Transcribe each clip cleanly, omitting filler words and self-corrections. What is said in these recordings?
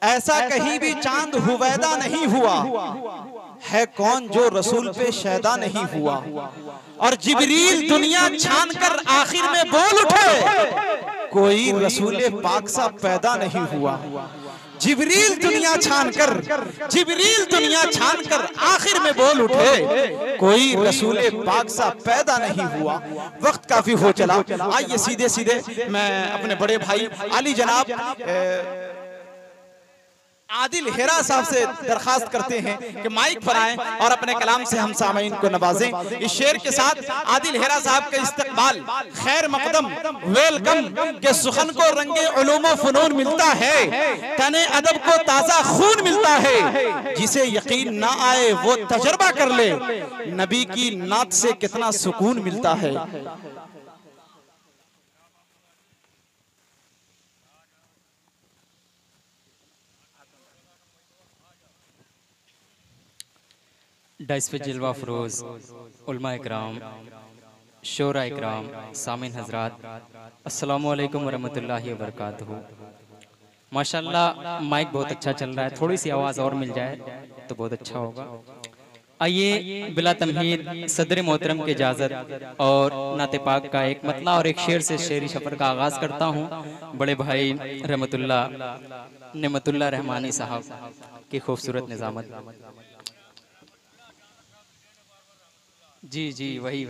ऐसा कहीं भी चांद हुवैदा नहीं हुआ, है कौन जो रसूल पे शैदा नहीं हुआ। और जिब्रील दुनिया छान कर आखिर में बोल उठे, कोई रसूल पाक सा पैदा नहीं हुआ। जिब्रील दुनिया छान कर आखिर में बोल उठे, कोई रसूल पाक सा पैदा नहीं हुआ। वक्त काफी हो चला, आइए सीधे सीधे मैं अपने बड़े भाई आली जनाब आदिल हेरा साहब से दरखास्त करते हैं कि माइक पर आएं और अपने कलाम से हम सामीन को नवाजें। इस शेर के साथ आदिल हेरा साहब का इस्तकबाल, खैर मकदम, वेलकम के सुखन को रंगे उलूम फनून मिलता है, तने अदब को ताजा खून मिलता है। जिसे यकीन ना आए वो तजर्बा कर ले, नबी की नात से कितना सुकून मिलता है। डाइस पे जिलवा फरोज, उलमा इकराम, शोरा इकराम, सामिन हजरात, अस्सलामु अलैकुम वरहमतुल्लाहि वबरकातुहू। माशाल्लाह माइक बहुत अच्छा चल रहा है, थोड़ी सी आवाज़ और मिल जाए तो बहुत अच्छा होगा। आइए बिला तमहीद सदर मोहतरम की इजाज़त और नाते पाक का एक मतला और एक शेर से शेरी सफ़र का आगाज़ करता हूँ। बड़े भाई नेमतुल्लाह रहमानी साहब की खूबसूरत निज़ामत। जी जी वही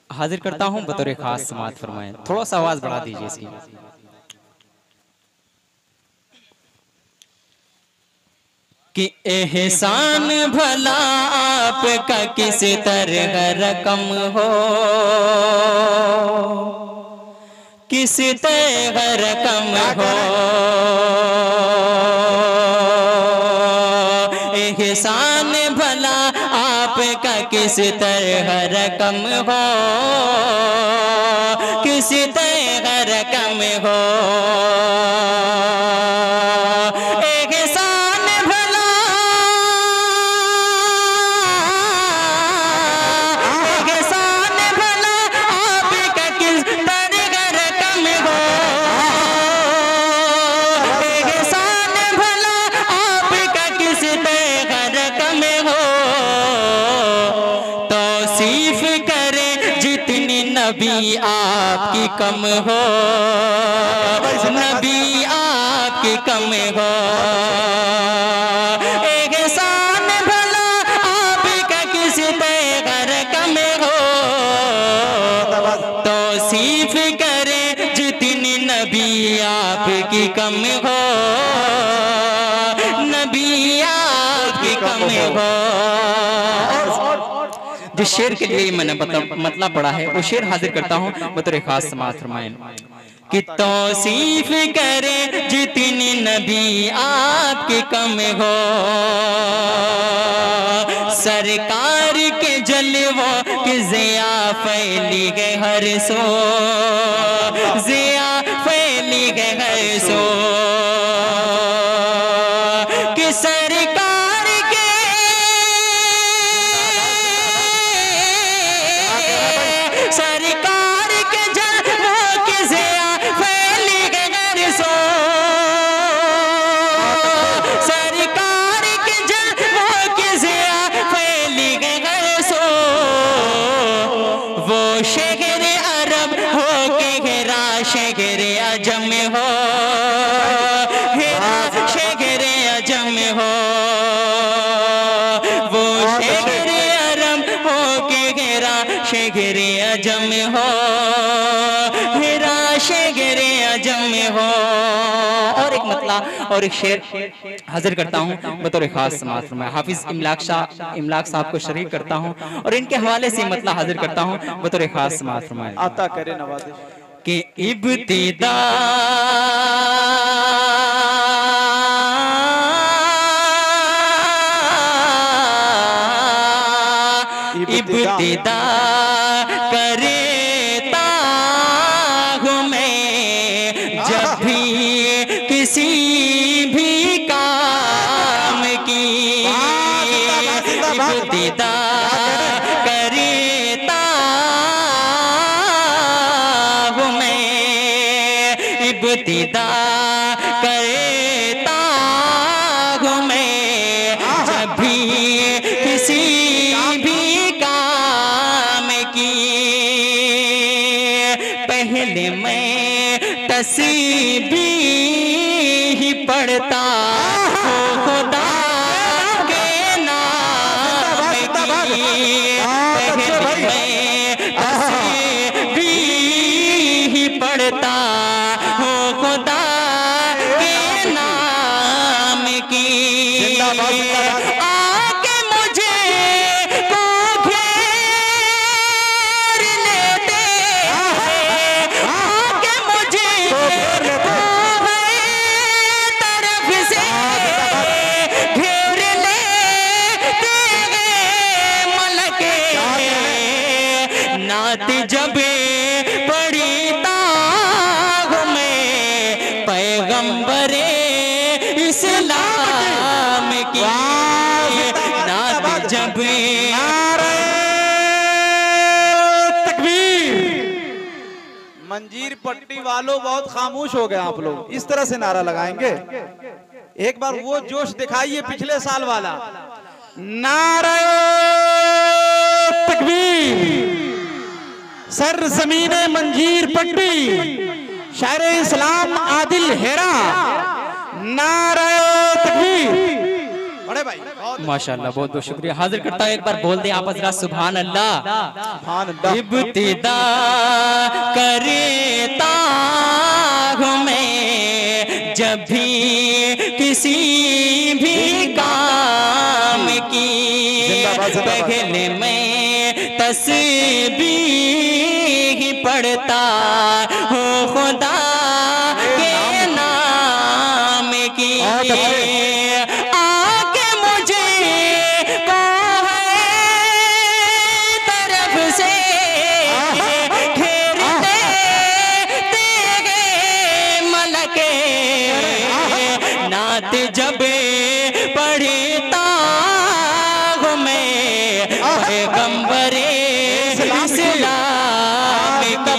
हाजिर करता हूँ बतौर खास समात फरमाएं। थोड़ा सा आवाज बढ़ा दीजिए इसकी। कि एहसान भला आपका किस तरह रकम हो, किस तरह रकम हो। एहसान भला आपका किस तरह रकम हो, किस तरह रकम हो। एहसान भला, एहसान भला आपका किस तरह रकम हो। एहसान भला आपका किस तरह रकम हो। तौसीफ करे जितनी नबी आपकी कम हो, नबी आपकी कम हो। एहसान भला आपका किस तरह रकम हो। तौसीफ करे जितनी नबी आपकी कम हो, नबी आपकी कम हो। जिस शेर के लिए मैंने मतलब पढ़ा है वो शेर हाजिर करता हूँ बतौर खास समात फरमाएं। कि तौसीफ करे जितनी नबी आपके कम हो। सरकार के जलवों की ज़िया फैली गए हर सो, ज़िया फैली गए हर सो। कि सरकार सरकार के जलवों की ज़िया फैली गए हर सो। सरकार के जलवों की ज़िया फैली गए हर सो। वो शहर अरब हो के हेरा शहर अजम हो, हेरा शहर अजम हो। वो शहर अरब हो के हेरा शहर अजम हो, हेरा शहर अजम हो। और एक मतला और एक शेर हाजिर करता हूँ बतौर खास समात में। हाफिज इमलाक साहब को शरीक करता हूँ और इनके हवाले से मतला हाजिर करता हूँ बतौर खास समात में। आता करे नवाज़े कि इब्तिदा इब्तिदा करता हूँ मैं जब भी किसी भी काम की। इब्तिदा करता हूँ मैं, इब्तिदा आके मुझे को घेर लेते, आके मुझे को तरफ से घेर लेते मलके, नात जब पड़ी ताग में पैगंबरे इस्लाम की, नात जब मंजीर पट्टी वालों बहुत खामोश हो गए आप लोग, इस तरह से नारा लगाएंगे। एक बार वो जोश दिखाइए पिछले साल वाला। नारे तकबीर, सर जमीने मंजीर पट्टी, शायर इस्लाम आदिल हेरा, नारे तकबीर। बड़े भाई माशाअल्लाह, बहुत बहुत शुक्रिया। हाजिर करता हूं, एक बार बोल दे आप हज़रात सुभान अल्लाह। इब्तिदा करता हूं मैं जब भी किसी भी काम की, पहले मैं तस्बीह पढ़ता हूँ खुदा के नाम की, आके मुझे को है तरफ से घेर देते मलके, नात जब पढ़ता हूँ मैं पैगंबरे इस्लाम की,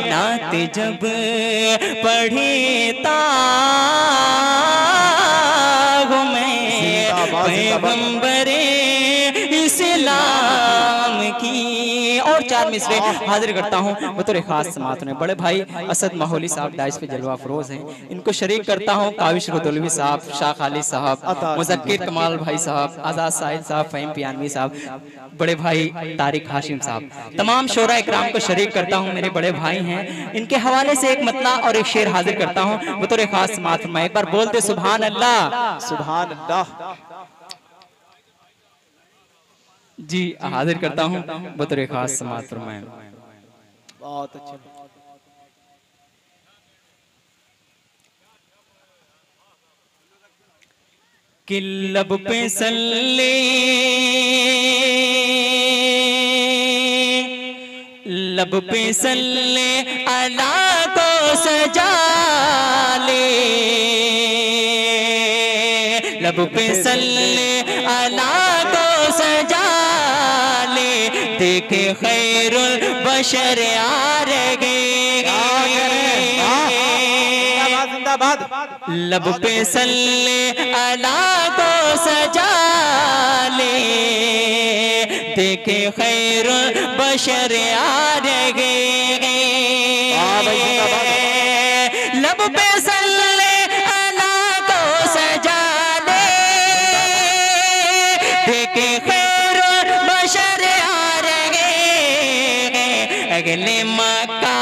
नात जब पढ़ता हूँ मैं पैगंबरे इस्लाम की। और चार मिसरे हाजिर करता हूँ बतौर खास समात में। बड़े भाई असद माहौली साहब डाइस पे जलवा फरोज हैं, इनको शरीक करता हूँ काविश रुदौलवी साहब, शाह खालिद साहब, मुज़क्किर कमाल भाई साहब, आज़ाद साहिल साहब, फ़हीम पियानवी साहब, बड़े भाई तारिक हाशिम साहब, तमाम शोरा इकराम को शरीक करता हूँ, मेरे बड़े भाई हैं। इनके हवाले से एक मतला और एक शेर हाजिर करता हूँ बतौर खास समात में। एक बार बोलते सुभान अल्लाह। सुभान अल्लाह जी हाजिर करता हूँ बतौर खास समात फरमाएं। बहुत अच्छे। कि लब पे सल्ले, लब पे सल्ले अला को सजा ले, लब पे सल्ले अला को सजा ले, देखे खैरुल बशर आ रहे, लब पे सल्ले अला को सजा ले, देखे खैरुल बशर आ रहे, लब पे सल्ले अला को सजा ले, देखे खैरुल बशर आ रहे, अगले मक्का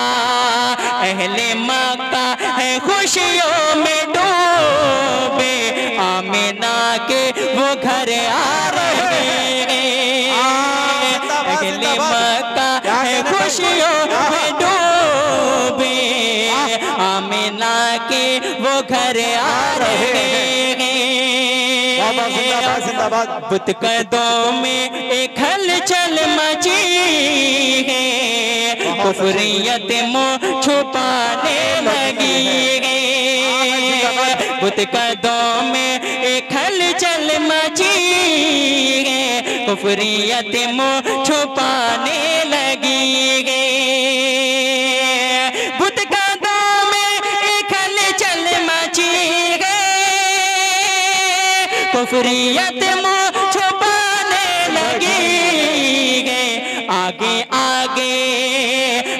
अहले मक्का है खुशियों में डूबे, आमिना के वो घर आ रहे, अगले मक्का है खुशियों में डूबे, आमिना के वो घर आ रहे, बुत कदों में एक हलचल मची है, कुफरियत मुँह छुपाने लगी, बुत कदों में एक हलचल मची है, कुफरियत मुँह छुपाने लगी, बुत कदों में एक हलचल मची है, कुफरियत मुँह छुपाने लगी, आगे आगे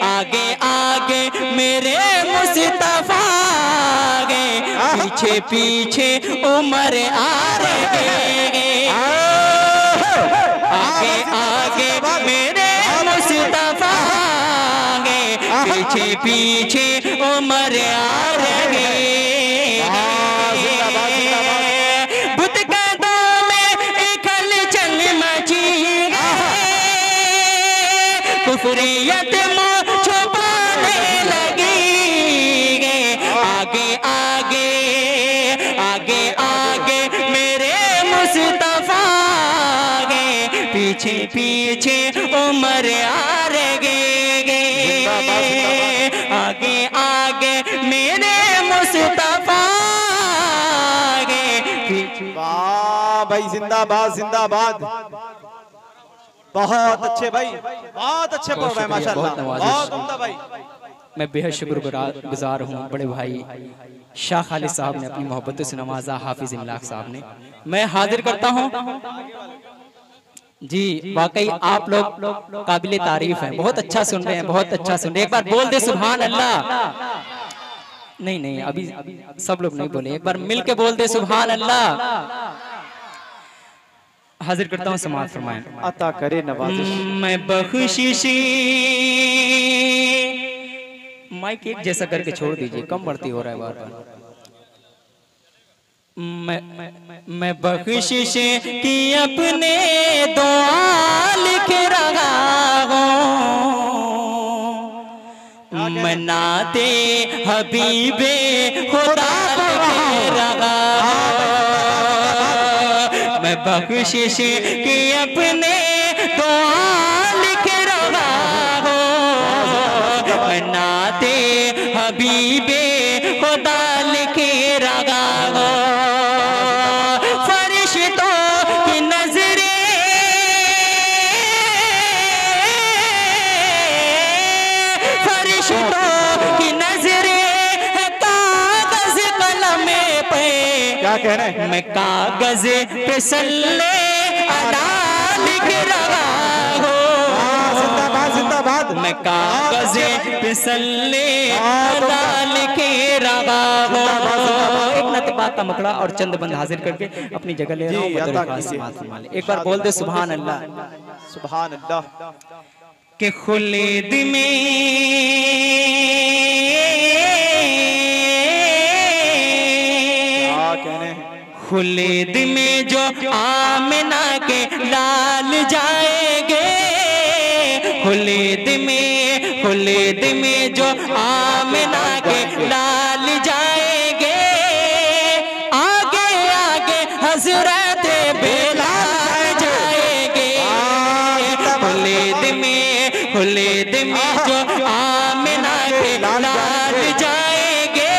आगे आगे मेरे मुस्तफा गे, पीछे पीछे उमर आ रहे, आगे आगे मेरे मुस्तफा गे, पीछे पीछे उमर आ रहे, बुत कुफरियत मुँह छुपाने लगी। आगे आगे आगे आगे मेरे मुस्तफा गे, पीछे पीछे उमर आ गे। आगे आगे मेरे मुस्तफा गे। वाह भाई, जिंदाबाद जिंदाबाद। बहुत अच्छे भाई, बहुत अच्छे पढ़ रहे हैं माशाल्लाह, बहुत उम्दा भाई। मैं बेहद शुक्रगुजार हूँ बड़े भाई शाह खालिद साहब ने अपनी मोहब्बत से नवाजा, हाफिज इमलाक साहब ने। मैं हाजिर करता हूँ जी, वाकई आप लोग काबिले तारीफ हैं, बहुत अच्छा सुन रहे हैं, बहुत अच्छा सुन रहे हैं। एक बार बोल दे सुभान अल्लाह। नहीं नहीं, अभी सब लोग नहीं बोले, एक बार मिल के बोल दे सुभान अल्लाह। हाजिर करता हूँ, समाअत फरमाएं। अता करे नवाजिश। मैं बख्शिश माइक एक जैसा करके छोड़ दीजिए, कम बढ़ती हो रहा है बार बार। मैं बख्शिश की अपने दुआ लिख रहा हूँ, मैं नाते हबीबे खुदा लिख रहा हूँ। मैं बख्शिश की अपने दुआ लिख रहा हूँ, मैं नाते हबीबे खुदा लिख रहा हूँ। क्या कह रहे हैं? मैं कागज पे सल्ले अला लिख रहा हूँ। जिंदाबाद जिंदाबाद। मैं कागज पे सल्ले अला लिख रहा हूँ। एक नत पाक का मकड़ा और चंद बंद हाजिर करके अपनी जगह ले रहा हूँ। एक बार बोल दे सुभान अल्लाह। सुभान अल्लाह। के खुलेद में खुलेद में जो आमिना के लाल जाएंगे, खुलेद में जो आमिना के लाल जाएंगे, आगे आगे हजरत बेलाल जाएंगे। खुलेद में जो आमिना के लाल जाएंगे,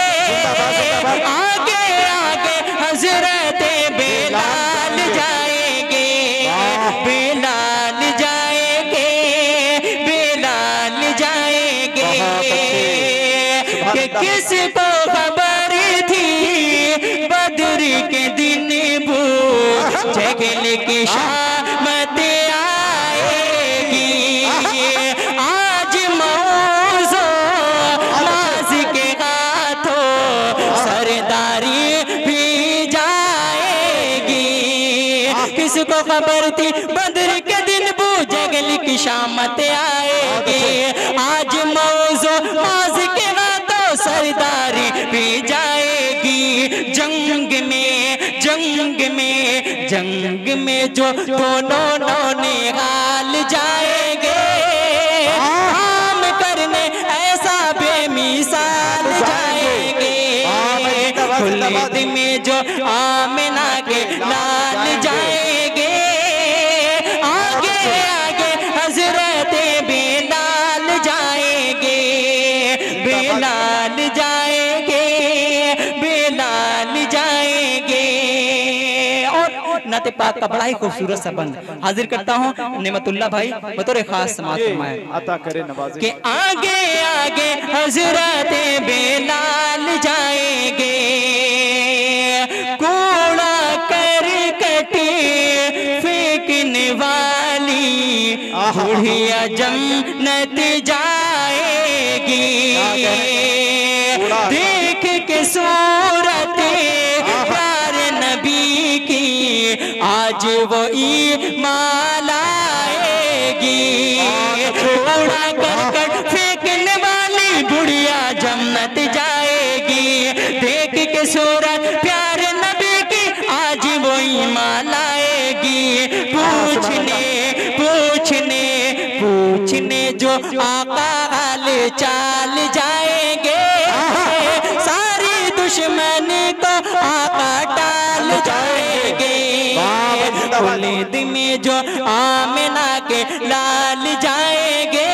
आगे आगे हजरत बेलाल जाएंगे, बेलाल जाएंगे, बेलाल जाएंगे। कि किसको खबर थी बद्र के दिन वो जगल की शामत आएगी। आज मौजो नाज के हाथों सरदारी भी जाएगी। किसको खबर थी बद्र के दिन वो जगल की शामत आएगी। आज मौजो नाज के हाथों सरदारी भी जाएगी। जंग में जो दोनों नौनिहाल जाएंगे, काम करने ऐसा बेमिसाल जाएंगे। खुलेद में जो आमिना के लाल जाएंगे, आगे आगे हजरत बेलाल जाएंगे, बेलाल जाएंगे, बेलाल जाएंगे। और नाते पाक का बड़ा ही खूबसूरत सा बंद हाजिर करता हूँ नेमतुल्लाह भाई बतौर खास समाअत फरमाएं। अता करे नवाज़िश। के आगे आगे हजरत बेलाल जाएंगे, कूड़ा करकट फेंकने वाली बुढ़िया जन्नत जाएगी। देख के सूरत प्यार नबी की आज वो ईमान लाएगी। कूड़ा करकट फेंकने वाली बुढ़िया जन्नत जाएगी। देख के सूरत प्यार नबी की आज वो ईमान लाएगी। पूछने जो चाल जाएंगे, सारी दुश्मनी को आका टाल जाएंगे। उलिद में जो आमिना के लाल जाएंगे,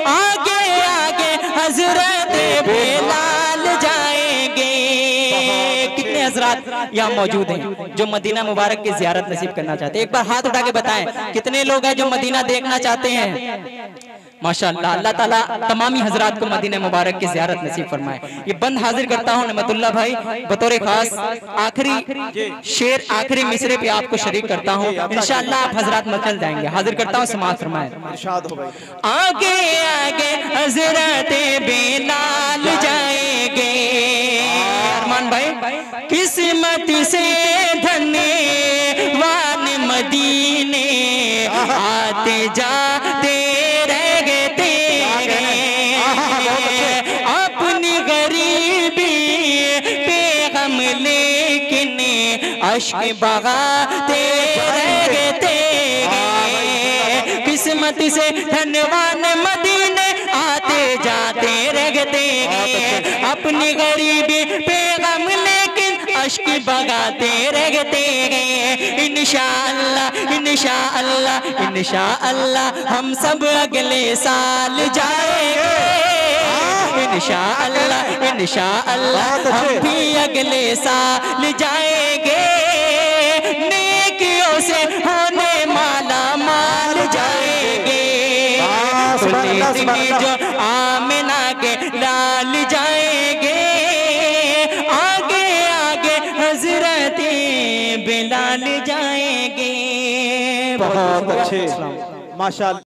आगे आगे हजरत बिलाल जाएंगे। कितने हजरात यहाँ मौजूद हैं जो मदीना मुबारक की ज़ियारत नसीब करना चाहते हैं? एक बार हाथ उठा के बताएं कितने लोग हैं जो मदीना देखना चाहते हैं? माशाअल्लाह, अल्लाह ताला तमामी हजरात को मदीना मुबारक की ज़ियारत नसीब फरमाए। ये बंद हाजिर करता हूँ नेमतुल्लाह भाई बतौर खास आखिरी शेर आखिरी मिसरे पे आपको शरीक करता हूँ, इंशाअल्लाह आप हजरात मचल जाएंगे। हाजिर करता हूँ, समाअत फरमाए। आगे आगे हजरत बिलाल जाएंगे। अरमान भाई, किस्मत से धन्यवान मदीने आते जाते अपनी गरीबी पे गम लेकिन अश्क बगाते रहते। किस्मत से धनवान मदीने आते जाते रहते, अपनी गरीबी पे गम लेकिन अश्क बगाते रहते। इंशाअल्लाह इंशाअल्लाह इंशाअल्लाह हम सब अगले साल जाएंगे। इंशाअल्लाह इंशाअल्लाह हम भी अगले साल जाएंगे। नेकियों से होने माला माल जाएंगे। जो आमिना के लाल जाएंगे, आगे आगे हजरत बिलाल जाएंगे। बहुत अच्छे माशाअल्लाह।